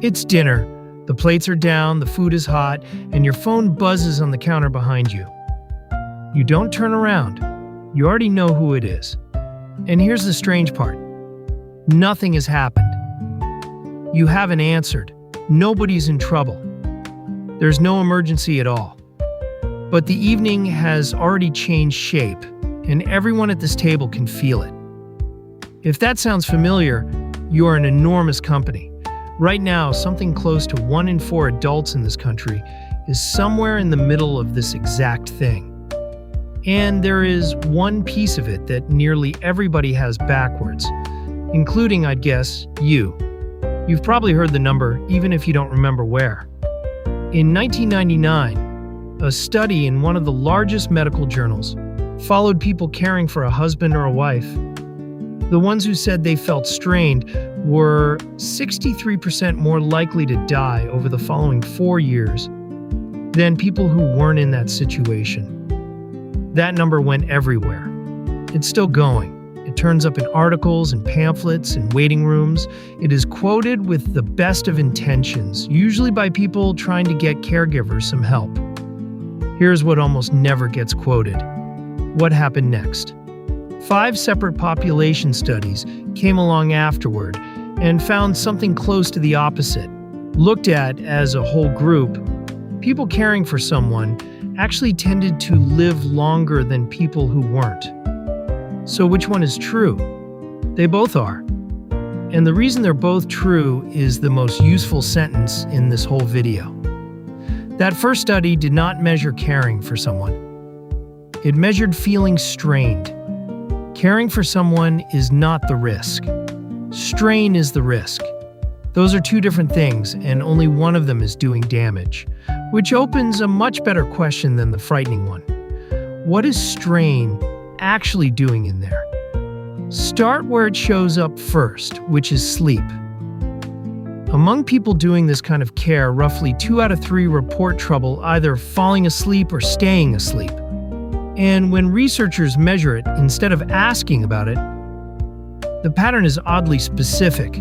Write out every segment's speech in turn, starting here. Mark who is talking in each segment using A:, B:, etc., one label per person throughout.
A: It's dinner. The plates are down, the food is hot, and your phone buzzes on the counter behind you. You don't turn around. You already know who it is. And here's the strange part. Nothing has happened. You haven't answered. Nobody's in trouble. There's no emergency at all. But the evening has already changed shape, and everyone at this table can feel it. If that sounds familiar, you're an enormous company. Right now, something close to 1 in 4 adults in this country is somewhere in the middle of this exact thing. And there is one piece of it that nearly everybody has backwards, including, I'd guess, you. You've probably heard the number, even if you don't remember where. In 1999, a study in one of the largest medical journals followed people caring for a husband or a wife. The ones who said they felt strained were 63% more likely to die over the following 4 years than people who weren't in that situation. That number went everywhere. It's still going. It turns up in articles and pamphlets and waiting rooms. It is quoted with the best of intentions, usually by people trying to get caregivers some help. Here's what almost never gets quoted. What happened next? 5 separate population studies came along afterward and found something close to the opposite. Looked at as a whole group, people caring for someone actually tended to live longer than people who weren't. So which one is true? They both are. And the reason they're both true is the most useful sentence in this whole video. That first study did not measure caring for someone. It measured feeling strained. Caring for someone is not the risk. Strain is the risk. Those are two different things, and only one of them is doing damage, which opens a much better question than the frightening one. What is strain actually doing in there? Start where it shows up first, which is sleep. Among people doing this kind of care, roughly 2 out of 3 report trouble either falling asleep or staying asleep. And when researchers measure it, instead of asking about it, the pattern is oddly specific.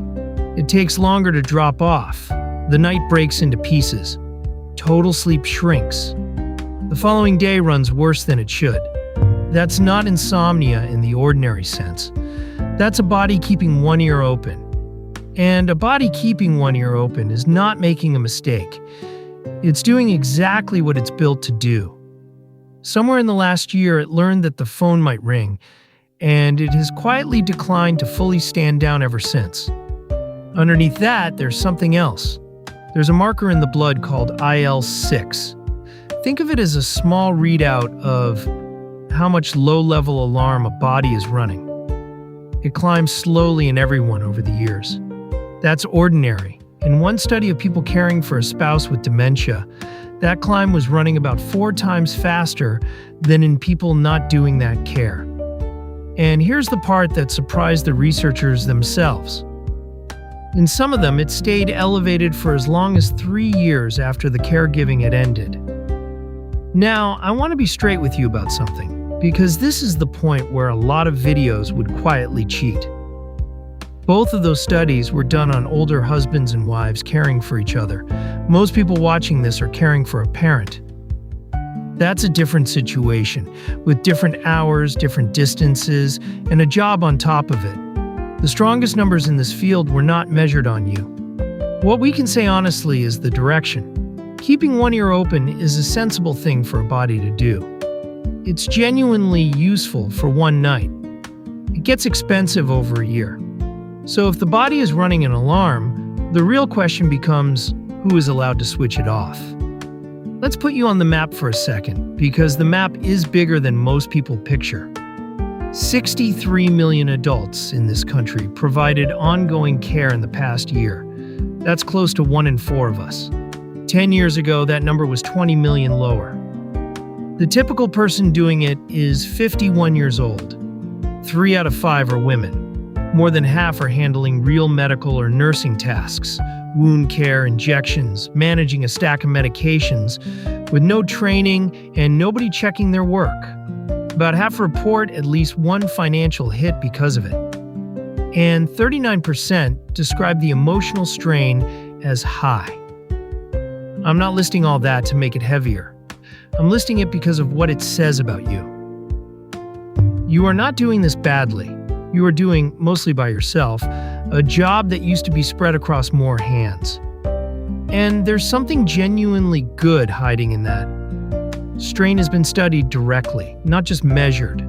A: It takes longer to drop off. The night breaks into pieces. Total sleep shrinks. The following day runs worse than it should. That's not insomnia in the ordinary sense. That's a body keeping one ear open. And a body keeping one ear open is not making a mistake. It's doing exactly what it's built to do. Somewhere in the last year, it learned that the phone might ring, and it has quietly declined to fully stand down ever since. Underneath that, there's something else. There's a marker in the blood called IL-6. Think of it as a small readout of how much low-level alarm a body is running. It climbs slowly in everyone over the years. That's ordinary. In one study of people caring for a spouse with dementia, that climb was running about 4 times faster than in people not doing that care. And here's the part that surprised the researchers themselves. In some of them, it stayed elevated for as long as 3 years after the caregiving had ended. Now, I want to be straight with you about something, because this is the point where a lot of videos would quietly cheat. Both of those studies were done on older husbands and wives caring for each other. Most people watching this are caring for a parent. That's a different situation, with different hours, different distances, and a job on top of it. The strongest numbers in this field were not measured on you. What we can say honestly is the direction. Keeping one ear open is a sensible thing for a body to do. It's genuinely useful for one night. It gets expensive over a year. So if the body is running an alarm, the real question becomes, who is allowed to switch it off? Let's put you on the map for a second, because the map is bigger than most people picture. 63 million adults in this country provided ongoing care in the past year. That's close to 1 in 4 of us. 10 years ago, that number was 20 million lower. The typical person doing it is 51 years old. 3 out of 5 are women. More than half are handling real medical or nursing tasks, wound care, injections, managing a stack of medications, with no training and nobody checking their work. About half report at least one financial hit because of it. And 39% describe the emotional strain as high. I'm not listing all that to make it heavier. I'm listing it because of what it says about you. You are not doing this badly. You are doing, mostly by yourself, a job that used to be spread across more hands. And there's something genuinely good hiding in that. Strain has been studied directly, not just measured.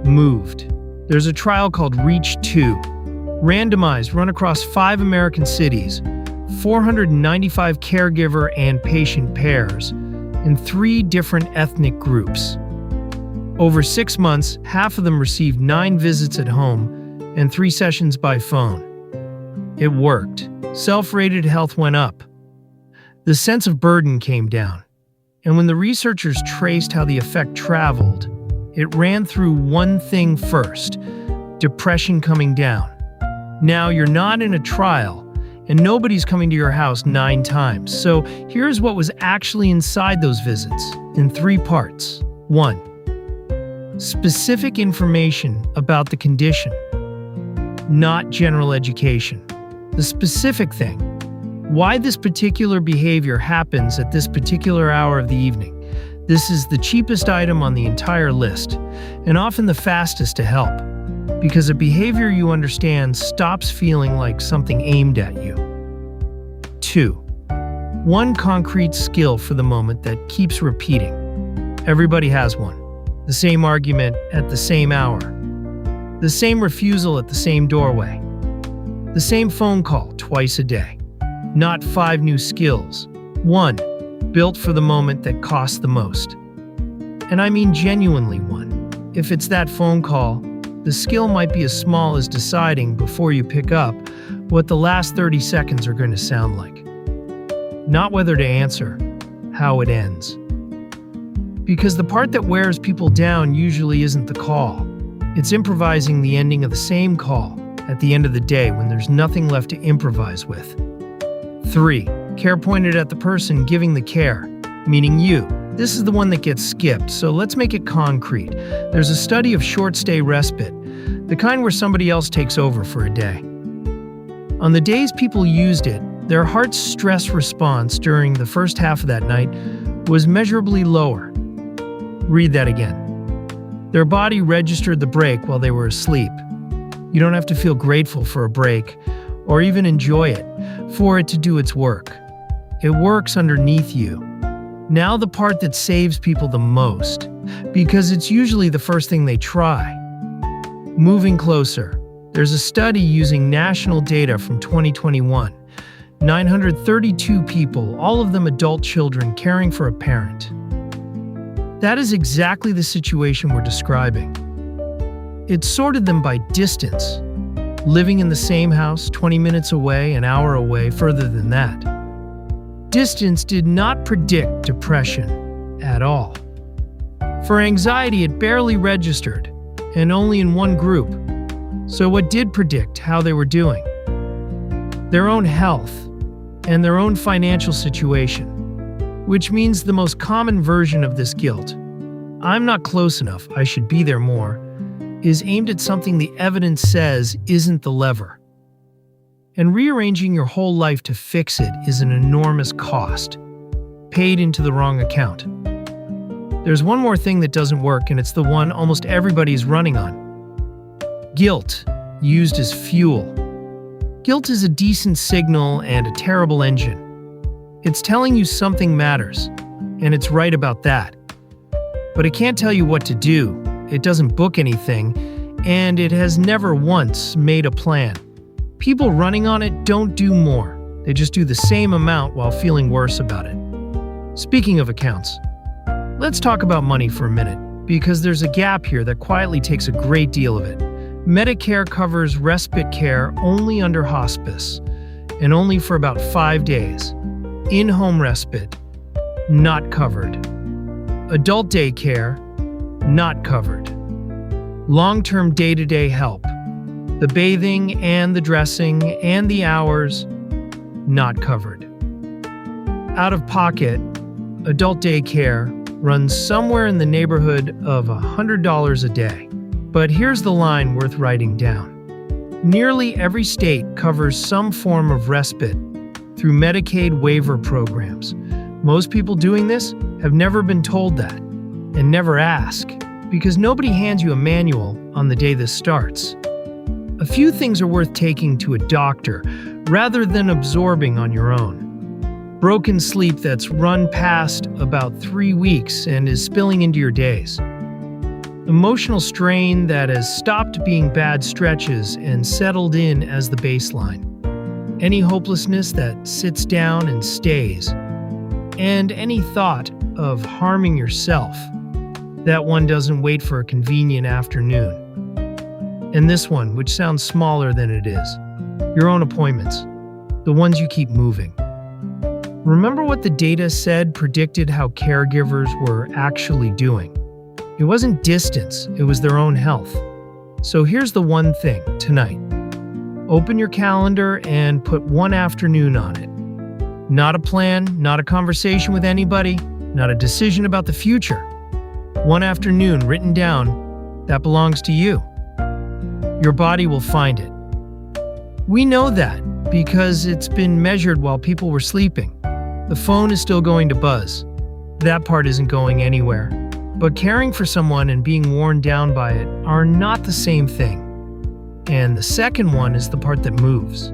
A: Moved. There's a trial called REACH-2, randomized, run across 5 American cities, 495 caregiver and patient pairs, in 3 different ethnic groups. Over 6 months, half of them received 9 visits at home and 3 sessions by phone. It worked. Self-rated health went up. The sense of burden came down. And when the researchers traced how the effect traveled, it ran through one thing first: depression coming down. Now you're not in a trial, and nobody's coming to your house 9 times. So here's what was actually inside those visits, in 3 parts. 1. Specific information about the condition, not general education. The specific thing. Why this particular behavior happens at this particular hour of the evening. This is the cheapest item on the entire list, and often the fastest to help, because a behavior you understand stops feeling like something aimed at you. 2. One concrete skill for the moment that keeps repeating. Everybody has one. The same argument at the same hour. The same refusal at the same doorway. The same phone call twice a day. Not 5 new skills. 1, built for the moment that costs the most. And I mean genuinely one. If it's that phone call, the skill might be as small as deciding before you pick up what the last 30 seconds are going to sound like. Not whether to answer, how it ends. Because the part that wears people down usually isn't the call. It's improvising the ending of the same call at the end of the day when there's nothing left to improvise with. 3. Care pointed at the person giving the care, meaning you. This is the one that gets skipped, so let's make it concrete. There's a study of short-stay respite, the kind where somebody else takes over for a day. On the days people used it, their heart's stress response during the first half of that night was measurably lower. Read that again. Their body registered the break while they were asleep. You don't have to feel grateful for a break, or even enjoy it, for it to do its work. It works underneath you. Now the part that saves people the most, because it's usually the first thing they try. Moving closer. There's a study using national data from 2021. 932 people, all of them adult children caring for a parent. That is exactly the situation we're describing. It sorted them by distance. Living in the same house, 20 minutes away, an hour away, further than that. Distance did not predict depression at all. For anxiety, it barely registered, and only in one group. So what did predict how they were doing? Their own health and their own financial situation, which means the most common version of this guilt, I'm not close enough, I should be there more, is aimed at something the evidence says isn't the lever. And rearranging your whole life to fix it is an enormous cost, paid into the wrong account. There's one more thing that doesn't work, and it's the one almost everybody is running on. Guilt, used as fuel. Guilt is a decent signal and a terrible engine. It's telling you something matters, and it's right about that. But it can't tell you what to do. It doesn't book anything, and it has never once made a plan. People running on it don't do more. They just do the same amount while feeling worse about it. Speaking of accounts, let's talk about money for a minute, because there's a gap here that quietly takes a great deal of it. Medicare covers respite care only under hospice, and only for about 5 days. In-home respite, not covered. Adult daycare, not covered. Long-term day-to-day help, the bathing and the dressing and the hours, not covered. Out of pocket, adult daycare runs somewhere in the neighborhood of $100 a day. But here's the line worth writing down. Nearly every state covers some form of respite through Medicaid waiver programs. Most people doing this have never been told that and never ask, because nobody hands you a manual on the day this starts. A few things are worth taking to a doctor rather than absorbing on your own. Broken sleep that's run past about 3 weeks and is spilling into your days. Emotional strain that has stopped being bad stretches and settled in as the baseline. Any hopelessness that sits down and stays. And any thought of harming yourself. That one doesn't wait for a convenient afternoon. And this one, which sounds smaller than it is. Your own appointments. The ones you keep moving. Remember what the data said predicted how caregivers were actually doing. It wasn't distance, it was their own health. So here's the one thing tonight. Open your calendar and put one afternoon on it. Not a plan, not a conversation with anybody, not a decision about the future. One afternoon written down that belongs to you. Your body will find it. We know that because it's been measured while people were sleeping. The phone is still going to buzz. That part isn't going anywhere. But caring for someone and being worn down by it are not the same thing. And the second one is the part that moves.